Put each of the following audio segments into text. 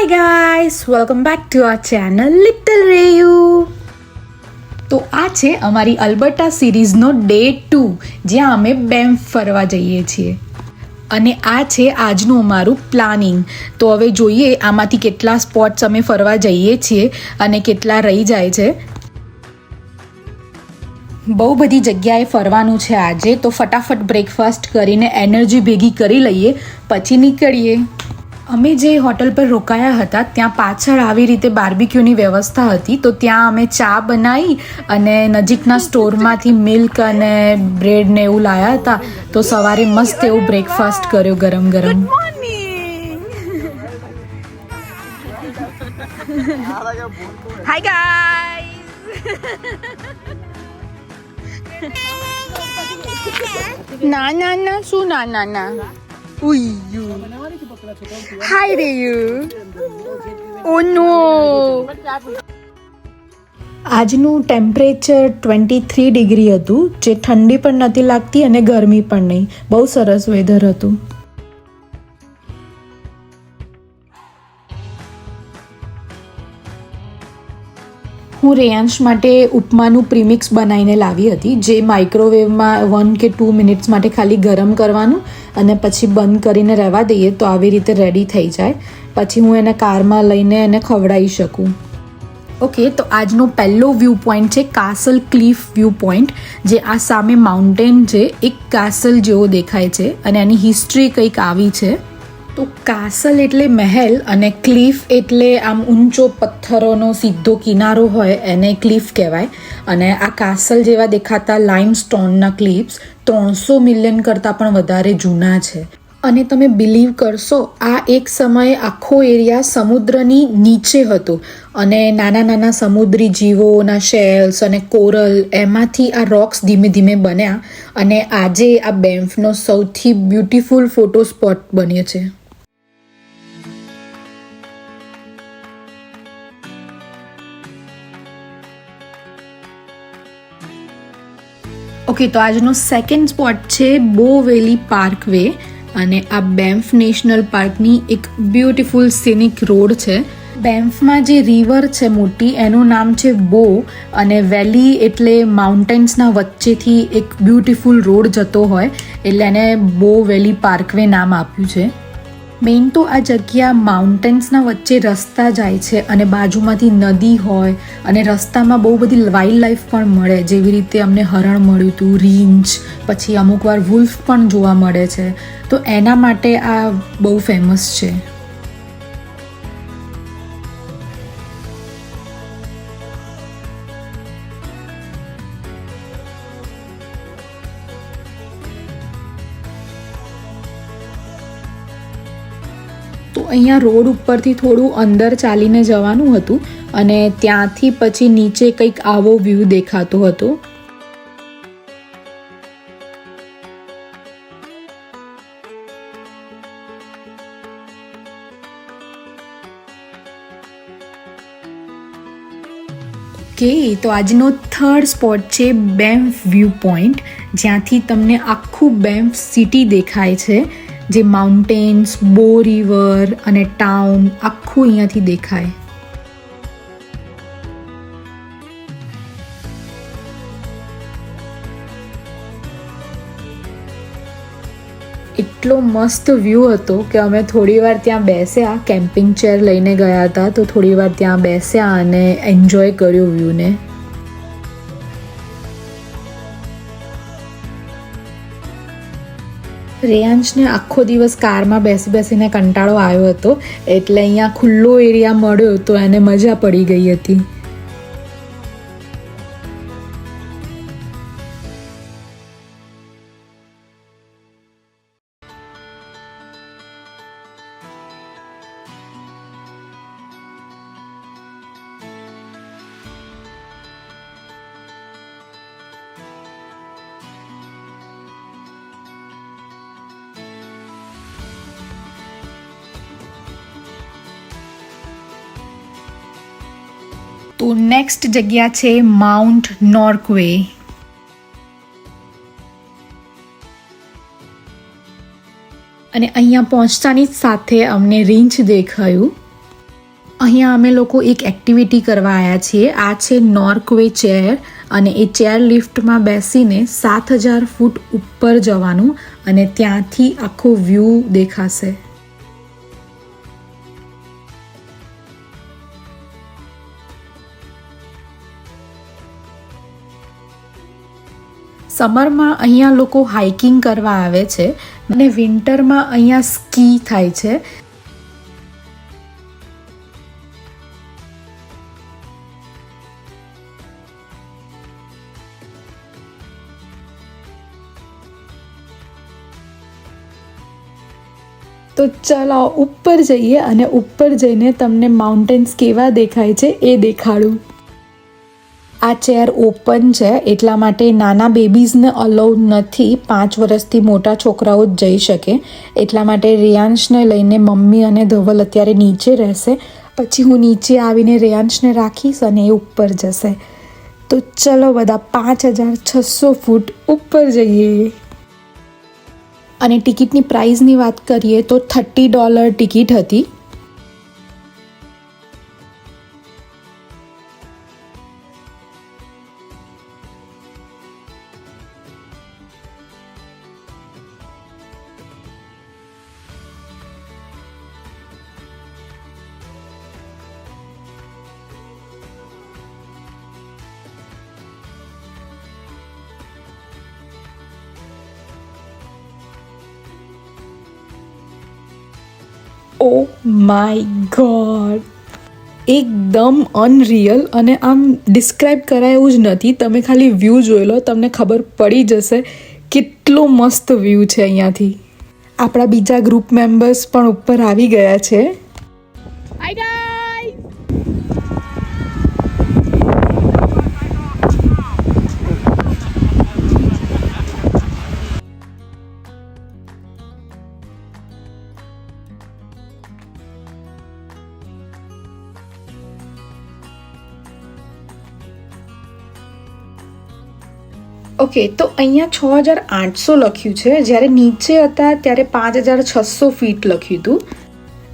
Hi guys, welcome back to our channel little રેયુ. તો આ છે અમારી અલ્બર્ટા સિરીઝનો ડે 2, જ્યાં અમે બેમ્ફ ફરવા જઈએ છીએ. અને આ છે આજનું અમારું પ્લાનિંગ. તો હવે જોઈએ આમાંથી કેટલા સ્પોટ્સ અમે ફરવા જઈએ છીએ અને કેટલા રહી જાય છે. બહુ બધી જગ્યાએ ફરવાનું છે આજે, તો ફટાફટ બ્રેકફાસ્ટ કરીને એનર્જી ભેગી કરી લઈએ, પછી નીકળીએ. અમે જે હોટલ પર રોકાયા હતા ત્યાં પાછળ આવી રીતે બાર્બીક્યુની વ્યવસ્થા હતી, તો ત્યાં અમે ચા બનાવી અને નજીકના સ્ટોરમાંથી મિલ્ક અને બ્રેડ ને એવું લાવ્યા હતા. તો સવારે મસ્ત એવું બ્રેકફાસ્ટ કર્યો ગરમ ગરમ. Hi guys. ના ના ના, શું ના ના ના? ઉય્યુ. હાય રેયુ. ઓ નો. આજનું ટેમ્પરેચર 23 ડિગ્રી હતું, જે ઠંડી પણ નથી લાગતી અને ગરમી પણ નહીં. બહુ સરસ વેધર હતું. હું રેયાંશ માટે ઉપમાનું પ્રીમિક્સ બનાવીને લાવી હતી, જે માઇક્રોવેવમાં 1 કે 2 મિનિટ્સ માટે ખાલી ગરમ કરવાનું અને પછી બંધ કરીને રહેવા દઈએ તો આવી રીતે રેડી થઈ જાય. પછી હું એને કારમાં લઈને એને ખવડાવી શકું. ઓકે, તો આજનો પહેલો વ્યૂ પોઈન્ટ છે કાસલ ક્લિફ વ્યૂ પોઈન્ટ, જે આ સામે માઉન્ટેન છે, એક કાસલ જેવો દેખાય છે અને એની હિસ્ટ્રી કંઈક આવી છે. તો કાસલ એટલે મહેલ અને ક્લિફ એટલે આમ ઊંચો પથ્થરોનો સીધો કિનારો હોય એને ક્લિફ કહેવાય. અને આ કાસલ જેવા દેખાતા લાઇમસ્ટોનના ક્લિફ્સ 300 મિલિયન કરતાં પણ વધારે જૂના છે. અને તમે બિલીવ કરશો, આ એક સમયે આખો એરિયા સમુદ્રની નીચે હતો અને નાના નાના સમુદ્રી જીવોના શેલ્સ અને કોરલ, એમાંથી આ રોક્સ ધીમે ધીમે બન્યા અને આજે આ બેમ્ફનો સૌથી બ્યુટીફુલ ફોટો સ્પોટ બન્યો છે. ઓકે, તો આજનો સેકન્ડ સ્પોટ છે બો વેલી પાર્કવે. અને આ બેમ્ફ નેશનલ પાર્કની એક બ્યુટીફુલ સિનિક રોડ છે. બેમ્ફમાં જે રિવર છે મોટી, એનું નામ છે બો, અને વેલી એટલે માઉન્ટેન્સના વચ્ચેથી એક બ્યુટીફુલ રોડ જતો હોય, એટલે એને બો વેલી પાર્કવે નામ આપ્યું છે. મેઇન તો આ જગ્યા માઉન્ટેન્સના વચ્ચે રસ્તા જાય છે અને બાજુમાંથી નદી હોય અને રસ્તામાં બહુ બધી વાઇલ્ડ લાઈફ પણ મળે, જેવી રીતે અમને હરણ મળ્યું હતું, રીંછ, પછી અમુક વાર વુલ્ફ પણ જોવા મળે છે. તો એના માટે આ બહુ ફેમસ છે. તો અહીંયા રોડ ઉપરથી થોડું અંદર ચાલીને જવાનું હતું અને ત્યાંથી પછી નીચે કંઈક આવો વ્યૂ દેખાતો હતો. ઓકે, તો આજનો થર્ડ સ્પોટ છે બેમ્ફ વ્યૂ પોઈન્ટ, જ્યાંથી તમને આખું બેમ્ફ સિટી દેખાય છે, જે માઉન્ટેન્સ, બો રિવર અને ટાઉન આખું અહીંયાથી દેખાય. એટલો મસ્ત વ્યૂ હતો કે અમે થોડી વાર ત્યાં બેસ્યા, કેમ્પિંગ ચેર લઈને ગયા હતા, તો થોડી વાર ત્યાં બેસ્યા અને એન્જોય કર્યો વ્યૂને. રેયાંશને આખો દિવસ કારમાં બેસી બેસીને કંટાળો આવ્યો હતો, એટલે અહીંયા ખુલ્લો એરિયા મળ્યો તો એને મજા પડી ગઈ હતી. તો નેક્સ્ટ જગ્યા છે માઉન્ટ નોર્કવે. અને અહીંયા પહોંચતાની જ સાથે અમને રીંછ દેખાયું. અહીંયા અમે લોકો એક એક્ટિવિટી કરવા આવ્યા છીએ. આ છે નોર્કવે ચેર અને એ ચેર લિફ્ટમાં બેસીને 7000 ફૂટ ઉપર જવાનું અને ત્યાંથી આખો વ્યૂ દેખાશે. સમરમાં અહીંયા લોકો હાઇકિંગ કરવા આવે છે અને વિન્ટરમાં અહીંયા સ્કી થાય છે. તો ચાલો ઉપર જઈએ અને ઉપર જઈને તમને માઉન્ટેન્સ કેવા દેખાય છે એ દેખાડું. આ ચેર ઓપન છે એટલા માટે નાના બેબીઝને અલાઉડ નથી. 5 વર્ષથી મોટા છોકરાઓ જ જઈ શકે. એટલા માટે રેયાંશને લઈને મમ્મી અને ધવલ અત્યારે નીચે રહેશે. પછી હું નીચે આવીને રેયાંશને રાખીશ અને એ ઉપર જશે. તો ચલો બધા 5600 ફૂટ ઉપર જઈએ. અને ટિકિટની પ્રાઇઝની વાત કરીએ તો $30 ટિકિટ હતી. ઓ માય ગોડ, એકદમ અનરિયલ અને આમ ડિસ્ક્રાઇબ કરાય એવું જ નથી. તમે ખાલી વ્યૂ જોઈ લો, તમને ખબર પડી જશે કેટલો મસ્ત વ્યૂ છે અહીંયાથી. આપણા બીજા ગ્રુપ મેમ્બર્સ પણ ઉપર આવી ગયા છે. હાય ગાઈસ, ઓકે, તો અહીંયા 6800 લખ્યું છે, જ્યારે નીચે હતા ત્યારે 5600 ફીટ લખ્યું હતું.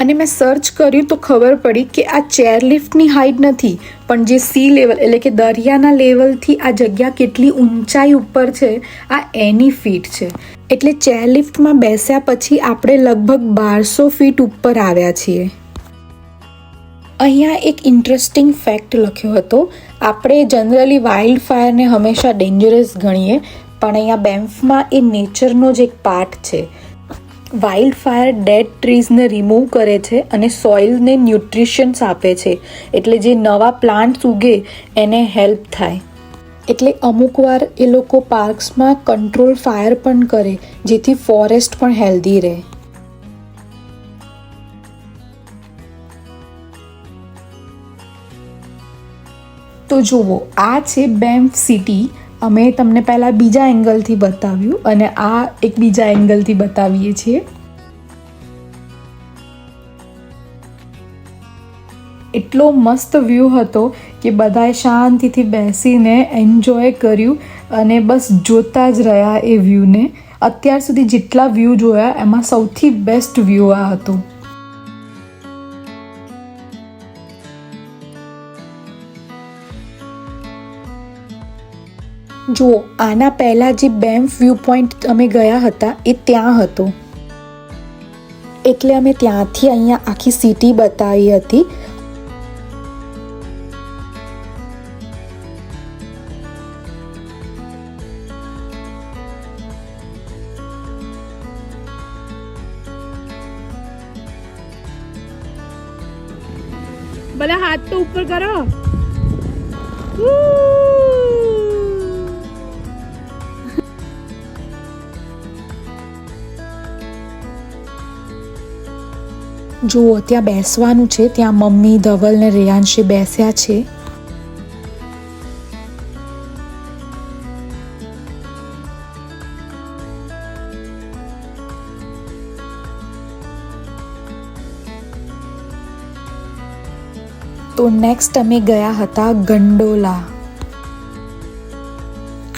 અને મેં સર્ચ કર્યું તો ખબર પડી કે આ ચેરલિફ્ટની હાઈટ નથી, પણ જે સી લેવલ એટલે કે દરિયાના લેવલથી આ જગ્યા કેટલી ઊંચાઈ ઉપર છે આ એની ફીટ છે. એટલે ચેરલિફ્ટમાં બેસ્યા પછી આપણે લગભગ 1200 ફીટ ઉપર આવ્યા છીએ. અહીંયા એક ઇન્ટરેસ્ટિંગ ફેક્ટ લખ્યો હતો. આપણે જનરલી વાઇલ્ડ ફાયરને હંમેશા ડેન્જરસ ગણીએ, પણ અહીંયા બેમ્ફમાં એ નેચરનો જ એક પાર્ટ છે. વાઇલ્ડ ફાયર ડેડ ટ્રીઝને રિમૂવ કરે છે અને સોઇલને ન્યુટ્રિશન્સ આપે છે, એટલે જે નવા પ્લાન્ટ્સ ઉગે એને હેલ્પ થાય. એટલે અમુક વાર એ લોકો પાર્ક્સમાં કંટ્રોલ ફાયર પણ કરે, જેથી ફોરેસ્ટ પણ હેલ્ધી રહે. તો જુઓ, આ છે બેમ્ફ સિટી. અમે તમને પહેલાં બીજા એંગલથી બતાવ્યું અને આ એક બીજા એંગલથી બતાવીએ છીએ. એટલો મસ્ત વ્યૂ હતો કે બધાએ શાંતિથી બેસીને એન્જોય કર્યું અને બસ જોતા જ રહ્યા એ વ્યૂને. અત્યાર સુધી જેટલા વ્યૂ જોયા એમાં સૌથી બેસ્ટ વ્યૂ આ હતો. જુઓ, આના પહેલાં જે બેમ્ફ વ્યૂ પોઈન્ટ અમે ગયા હતા એ ત્યાં હતો, એટલે અમે ત્યાંથી અહીંયા આખી સિટી બતાવી હતી. બધા હાથ તો ઉપર કરો. જુઓ, ત્યાં બેસવાનું છે. ત્યાં મમ્મી, ધવલ ને રેયાંશી બેસ્યા છે. તો નેક્સ્ટ અમે ગયા હતા ગંડોલા.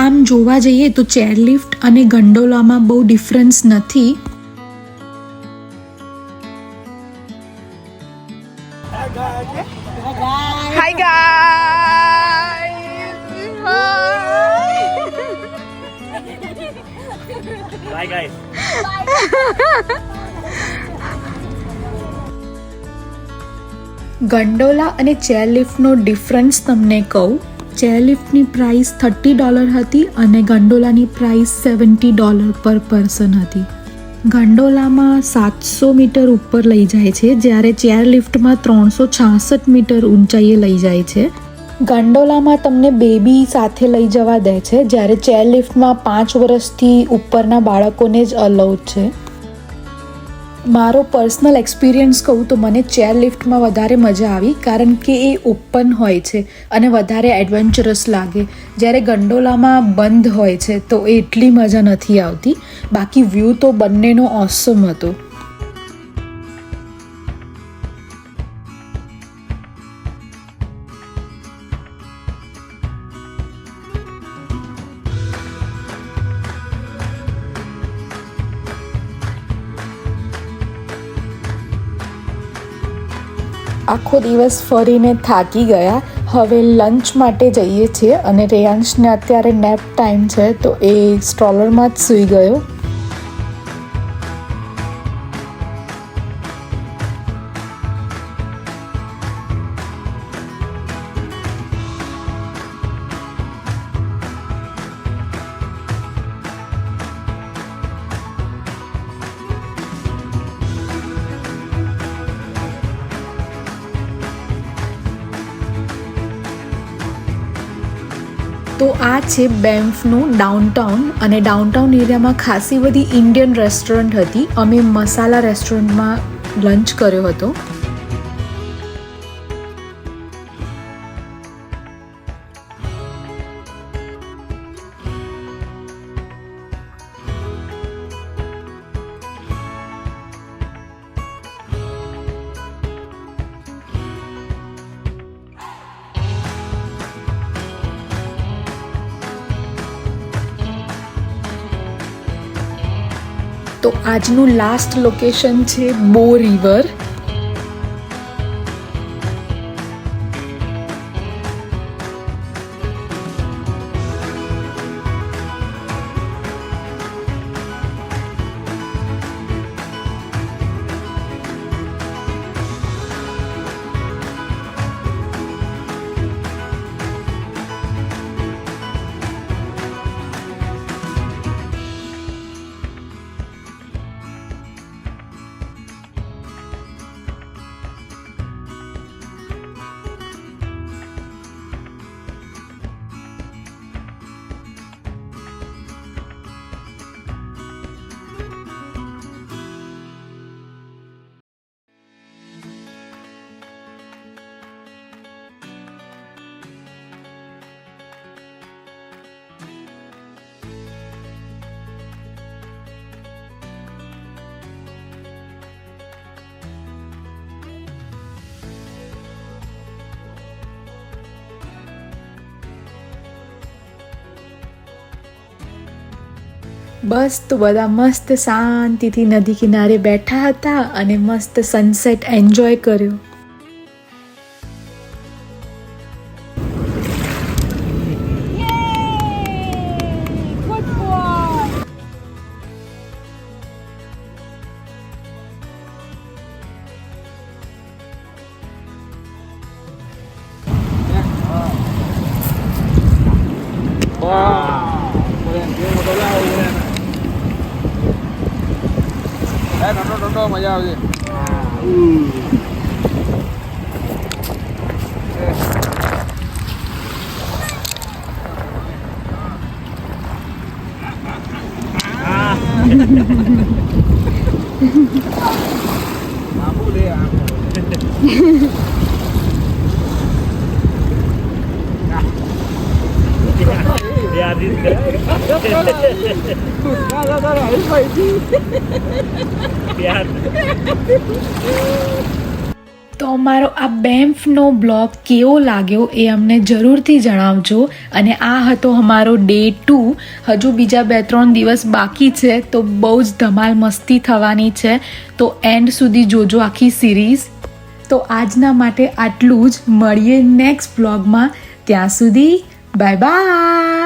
આમ જોવા જઈએ તો ચેરલિફ્ટ અને ગંડોલામાં બહુ ડિફરન્સ નથી. Hi guys. Bye guys. Gondola અને ચેરલિફ્ટનો ડિફરન્સ તમને કહું. ચેરલિફ્ટની પ્રાઇસ $30 હતી અને ગંડોલાની પ્રાઇસ $70 પર પર્સન હતી. ગંડોલામાં 700 મીટર ઉપર લઈ જાય છે, જ્યારે ચેરલિફ્ટમાં 366 મીટર ઊંચાઈએ લઈ જાય છે. ગંડોલામાં તમને બેબી સાથે લઈ જવા દે છે, જ્યારે ચેરલિફ્ટમાં 5 વર્ષથી ઉપરના બાળકોને જ અલાઉડ છે. મારો પર્સનલ એક્સપિરિયન્સ કહું તો મને ચેરલિફ્ટમાં વધારે મજા આવી, કારણ કે એ ઓપન હોય છે અને વધારે એડવેન્ચરસ લાગે. જ્યારે ગંડોલામાં બંધ હોય છે તો એ એટલી મજા નથી આવતી. બાકી વ્યૂ તો બંનેનો ઓસમ હતો. આખો દિવસ ફરીને થાકી ગયા. હવે લંચ માટે જઈએ છીએ અને રેયાંશને અત્યારે નેપ ટાઈમ છે તો એ સ્ટ્રોલરમાં જ સૂઈ ગયો. તો આ છે બેમ્ફનું ડાઉનટાઉન, અને ડાઉનટાઉન એરિયામાં ખાસી બધી ઇન્ડિયન રેસ્ટોરન્ટ હતી. અમે મસાલા રેસ્ટોરન્ટમાં લંચ કર્યો હતો. તો આજનું લાસ્ટ લોકેશન છે બો રિવર. બસ તો બધા મસ્ત શાંતિથી નદી કિનારે બેઠા હતા અને મસ્ત સનસેટ એન્જોય કર્યો. ઠંડો મજા આવશે. તો અમારો આ બેમ્ફનો બ્લોગ કેવો લાગ્યો એ અમને જરૂરથી જણાવજો. અને આ હતો અમારો ડે 2. હજુ બીજા 2-3 દિવસ બાકી છે તો બહુ જ ધમાલ મસ્તી થવાની છે. તો એન્ડ સુધી જોજો આખી સિરીઝ. તો આજના માટે આટલું જ. મળીએ નેક્સ્ટ બ્લોગમાં. ત્યાં સુધી બાય બાય.